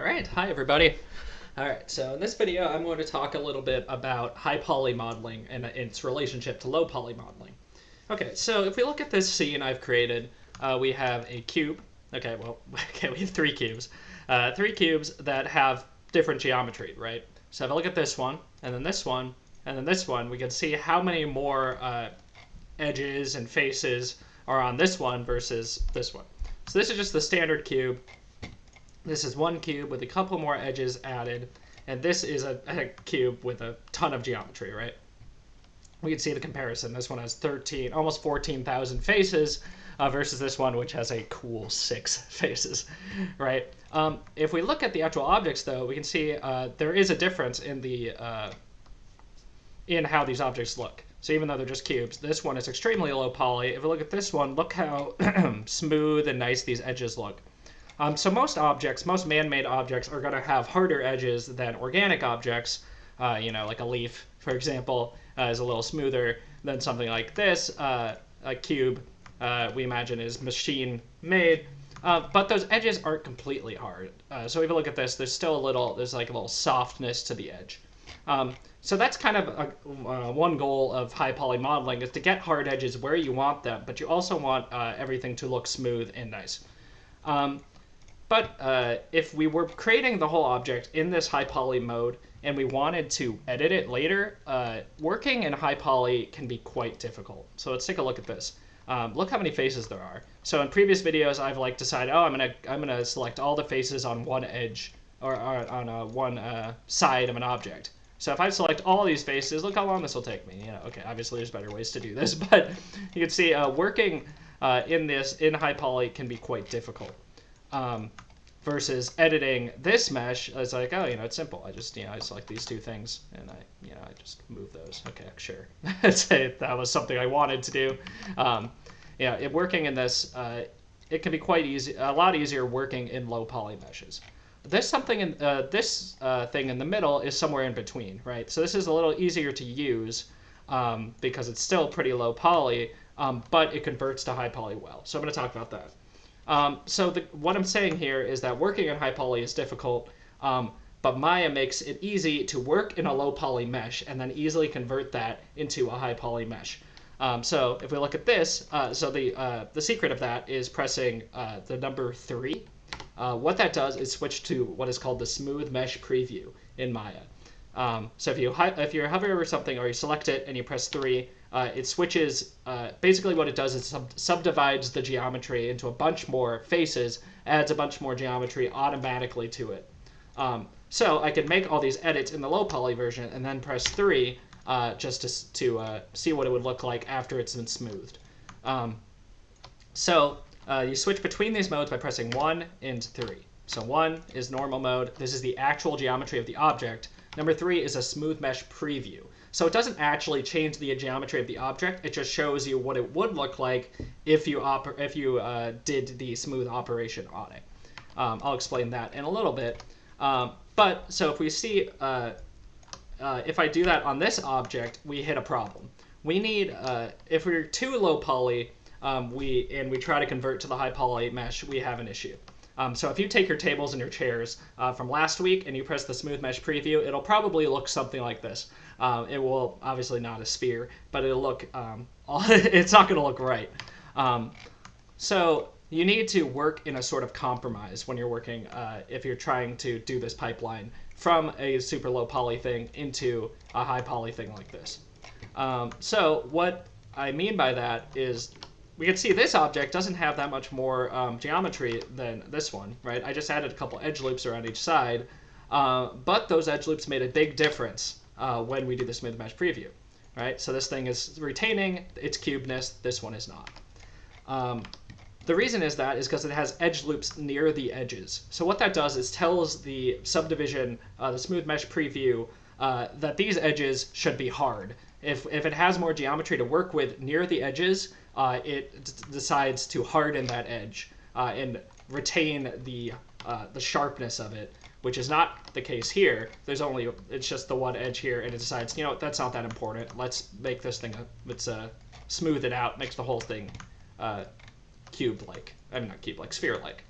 Alright, hi everybody. Alright, so in this video I'm going to talk a little bit about high poly modeling and its relationship to low poly modeling. Okay, so if we look at this scene I've created, we have a cube. Okay, we have three cubes. Three cubes that have different geometry, right? So if I look at this one, and then this one, and then this one, we can see how many more edges and faces are on this one versus this one. So this is just the standard cube. This is one cube with a couple more edges added, and this is a cube with a ton of geometry, right? We can see the comparison. This one has 13, almost 14,000 faces versus this one, which has a cool 6 faces, right? If we look at the actual objects, though, we can see there is a difference in the in how these objects look. So even though they're just cubes, this one is extremely low poly. If we look at this one, look how smooth and nice these edges look. So most man-made objects are going to have harder edges than organic objects. Like a leaf, for example, is a little smoother than something like this. A cube, we imagine, is machine-made. But those edges aren't completely hard. So if you look at this, there's like a little softness to the edge. So that's kind of one goal of high poly modeling, is to get hard edges where you want them, but you also want everything to look smooth and nice. But if we were creating the whole object in this high poly mode and we wanted to edit it later, working in high poly can be quite difficult. So let's take a look at this. Look how many faces there are. So in previous videos, I've decided, I'm gonna select all the faces on one edge or on one side of an object. So if I select all these faces, look how long this will take me. Okay, obviously there's better ways to do this, but you can see working in high poly can be quite difficult. Versus editing this mesh, it's like, it's simple. I just, I select these two things and I just move those. Okay, sure. That was something I wanted to do. Working in this, it can be quite easy, a lot easier working in low poly meshes. This thing in the middle is somewhere in between, right? So this is a little easier to use because it's still pretty low poly, but it converts to high poly well. So I'm going to talk about that. What I'm saying here is that working in high poly is difficult, but Maya makes it easy to work in a low poly mesh and then easily convert that into a high poly mesh. So if we look at this, the secret of that is pressing the number 3. What that does is switch to what is called the smooth mesh preview in Maya. So if you hover over something or you select it and you press 3, it switches, basically what it does is subdivides the geometry into a bunch more faces, adds a bunch more geometry automatically to it. So I can make all these edits in the low poly version and then press 3 just to see what it would look like after it's been smoothed. You switch between these modes by pressing 1 and 3. So 1 is normal mode. This is the actual geometry of the object. Number 3 is a smooth mesh preview. So it doesn't actually change the geometry of the object. It just shows you what it would look like if you did the smooth operation on it. I'll explain that in a little bit. So if we see, if I do that on this object, we hit a problem. We need, if we're too low poly, we try to convert to the high poly mesh, we have an issue. So if you take your tables and your chairs from last week and you press the smooth mesh preview, it'll probably look something like this. It will obviously not a sphere, but it'll look, it's not going to look right. So you need to work in a sort of compromise when you're working, if you're trying to do this pipeline from a super low poly thing into a high poly thing like this. So what I mean by that is, we can see this object doesn't have that much more geometry than this one, right? I just added a couple edge loops around each side, but those edge loops made a big difference when we do the smooth mesh preview, right? So this thing is retaining its cubeness, this one is not. The reason is because it has edge loops near the edges. So what that does is tells the subdivision, the smooth mesh preview, that these edges should be hard. If it has more geometry to work with near the edges, it decides to harden that edge and retain the sharpness of it, which is not the case here. It's just the one edge here, and it decides, that's not that important. Let's make this thing, let's smooth it out, makes the whole thing cube-like. I mean, not cube-like, sphere-like.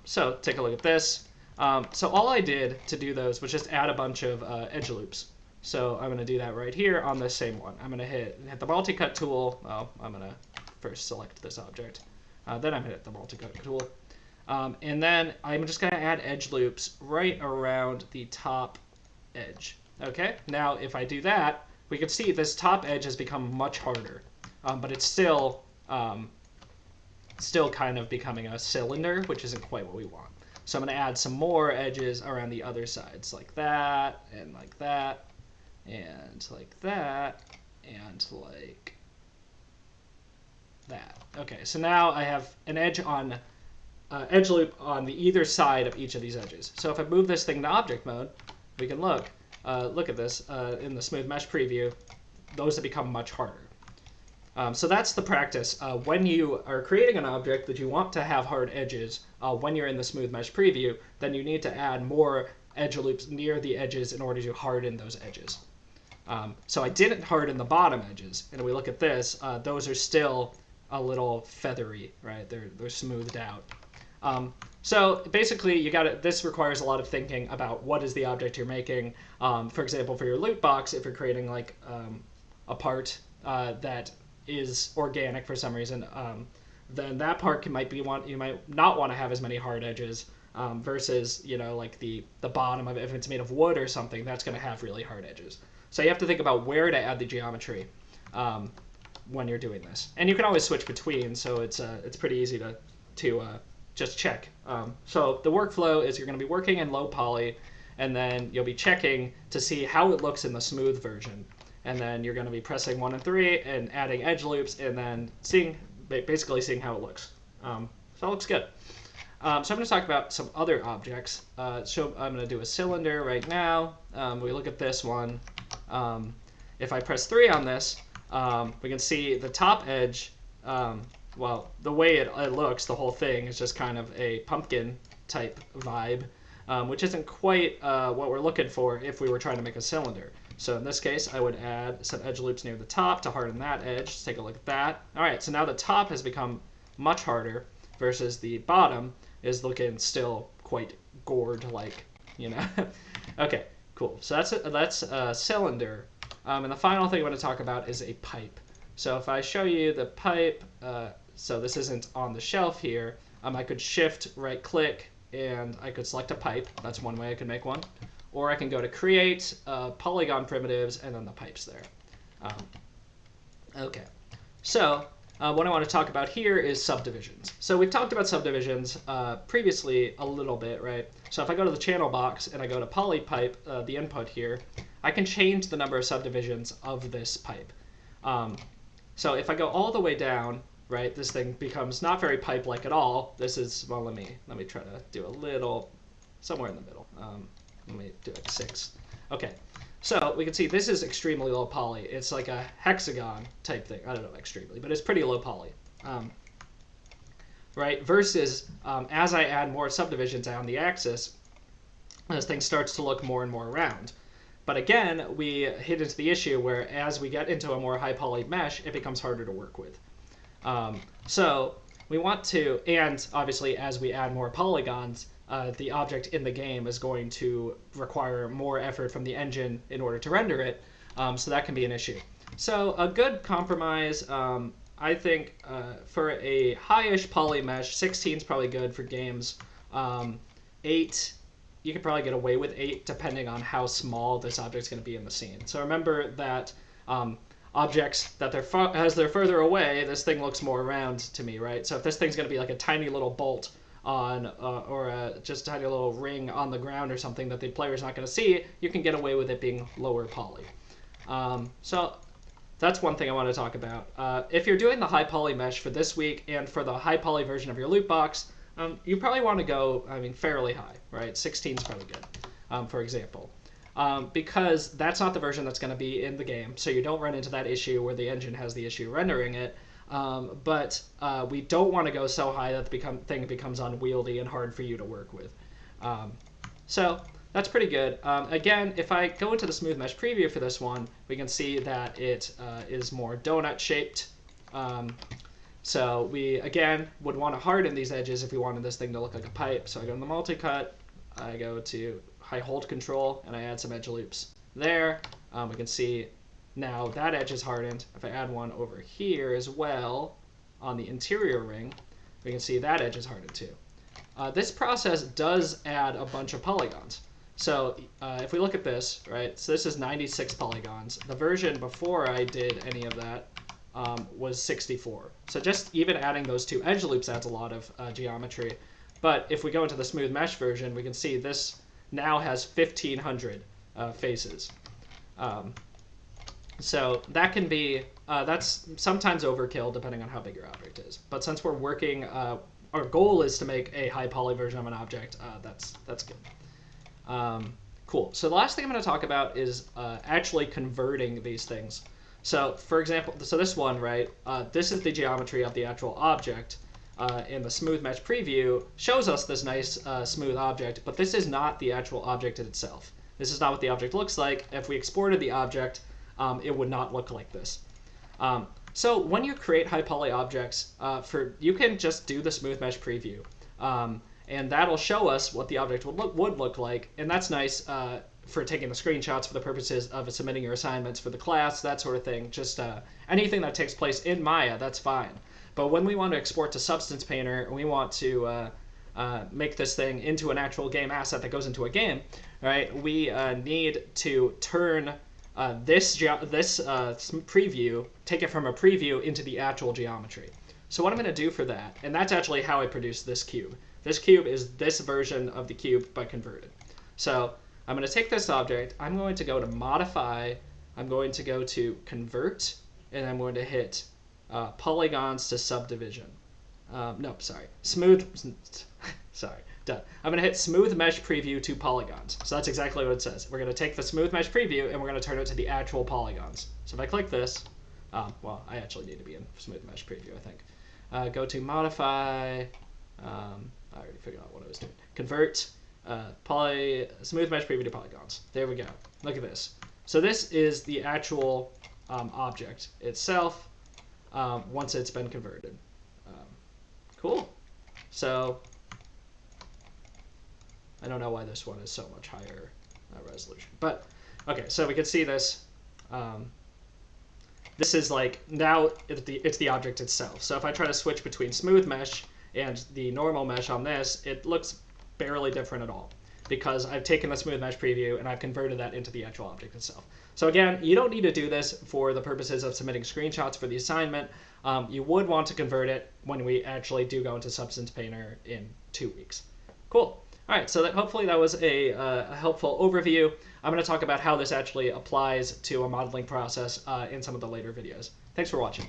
So take a look at this. So all I did to do those was just add a bunch of edge loops. So I'm going to do that right here on this same one. I'm going to hit the multi-cut tool. Well, I'm going to first select this object. Then I'm going to hit the multi-cut tool. And then I'm just going to add edge loops right around the top edge. Okay, now if I do that, we can see this top edge has become much harder, but it's still kind of becoming a cylinder, which isn't quite what we want. So I'm going to add some more edges around the other sides, like that, and like that, and like that, and like that. Okay, so now I have an edge loop on the either side of each of these edges. So if I move this thing to object mode, we can look at this in the smooth mesh preview. Those have become much harder. So that's the practice. When you are creating an object that you want to have hard edges, when you're in the smooth mesh preview, then you need to add more edge loops near the edges in order to harden those edges. So I didn't harden the bottom edges, and if we look at this, those are still a little feathery, right? They're smoothed out. So basically, this requires a lot of thinking about what is the object you're making. For example, for your loot box, if you're creating like a part that is organic for some reason, then that part you might not want to have as many hard edges versus like the bottom of it. If it's made of wood or something, that's going to have really hard edges. So you have to think about where to add the geometry when you're doing this, and you can always switch between. So it's pretty easy to just check. So the workflow is you're going to be working in low poly, and then you'll be checking to see how it looks in the smooth version. And then you're going to be pressing 1 and 3 and adding edge loops, and then basically seeing how it looks. So it looks good. So I'm going to talk about some other objects. So I'm going to do a cylinder right now. We look at this one. If I press 3 on this, we can see the top edge. Well, the way it looks, the whole thing is just kind of a pumpkin type vibe, which isn't quite what we're looking for if we were trying to make a cylinder. So in this case, I would add some edge loops near the top to harden that edge. Let's take a look at that. All right, so now the top has become much harder versus the bottom is looking still quite gourd-like, Okay, cool. So that's a cylinder. And the final thing I want to talk about is a pipe. So if I show you the pipe, so this isn't on the shelf here, I could shift right-click and I could select a pipe. That's one way I could make one. Or I can go to Create, Polygon Primitives, and then the pipe's there. Okay, so what I want to talk about here is subdivisions. So we've talked about subdivisions previously a little bit, right? So if I go to the channel box and I go to polypipe, the input here, I can change the number of subdivisions of this pipe. So if I go all the way down, right, this thing becomes not very pipe-like at all. This is, well, let me try to do a little, somewhere in the middle. Let me do it 6. Okay, so we can see this is extremely low poly. It's like a hexagon type thing. I don't know extremely, but it's pretty low poly. Right, versus as I add more subdivisions on the axis, this thing starts to look more and more round. But again, we hit into the issue where as we get into a more high poly mesh, it becomes harder to work with. So we want to, and obviously as we add more polygons, the object in the game is going to require more effort from the engine in order to render it, so that can be an issue. So a good compromise, I think, for a high-ish poly mesh, 16 is probably good for games. 8, you could probably get away with 8 depending on how small this object's going to be in the scene. So remember that objects that as they're further away, this thing looks more round to me, right? So if this thing's going to be like a tiny little bolt on or just a tiny little ring on the ground or something that the player's not going to see, you can get away with it being lower poly. So that's one thing I want to talk about. If you're doing the high poly mesh for this week and for the high poly version of your loot box, you probably want to go, fairly high, right? 16 is probably good, for example. Because that's not the version that's going to be in the game, so you don't run into that issue where the engine has the issue rendering it. But we don't want to go so high that the thing becomes unwieldy and hard for you to work with. So that's pretty good. Again, if I go into the smooth mesh preview for this one, we can see that it is more donut shaped. So we, again, would want to harden these edges if we wanted this thing to look like a pipe. So I go to the multi-cut, I hold control and I add some edge loops there. We can see now that edge is hardened. If I add one over here as well on the interior ring, we can see that edge is hardened too. This process does add a bunch of polygons. So if we look at this, right, so this is 96 polygons. The version before I did any of that was 64. So just even adding those two edge loops adds a lot of geometry. But if we go into the smooth mesh version, we can see this now has 1,500 faces. So that can be, that's sometimes overkill depending on how big your object is. But since we're working, our goal is to make a high poly version of an object, that's good. Cool. So the last thing I'm going to talk about is actually converting these things. So for example, so this one, right, this is the geometry of the actual object. And the smooth mesh preview shows us this nice smooth object, but this is not the actual object itself. This is not what the object looks like. If we exported the object, it would not look like this. So when you create high poly objects, you can just do the smooth mesh preview. And that'll show us what the object would look like. And that's nice for taking the screenshots for the purposes of submitting your assignments for the class, that sort of thing. Just anything that takes place in Maya, that's fine. But when we want to export to Substance Painter and we want to make this thing into an actual game asset that goes into a game, right, we need to turn this preview, take it from a preview into the actual geometry. So what I'm going to do for that, and that's actually how I produce this cube. This cube is this version of the cube, but converted. So I'm going to take this object, I'm going to go to Modify, I'm going to go to Convert, and I'm going to hit Polygons to Subdivision. Done. I'm going to hit Smooth Mesh Preview to Polygons. So that's exactly what it says. We're going to take the Smooth Mesh Preview, and we're going to turn it to the actual polygons. So if I click this, well, I actually need to be in Smooth Mesh Preview, I think. Go to Modify, I already figured out what I was doing. Convert, Smooth Mesh Preview to Polygons. There we go. Look at this. So this is the actual object itself once it's been converted. Cool. So I don't know why this one is so much higher resolution. But, okay, so we can see this. This is like, now it's the object itself. So if I try to switch between smooth mesh and the normal mesh on this, it looks barely different at all, because I've taken the smooth mesh preview and I've converted that into the actual object itself. So again, you don't need to do this for the purposes of submitting screenshots for the assignment. You would want to convert it when we actually do go into Substance Painter in 2 weeks. Cool. All right, so hopefully that was a helpful overview. I'm going to talk about how this actually applies to a modeling process in some of the later videos. Thanks for watching.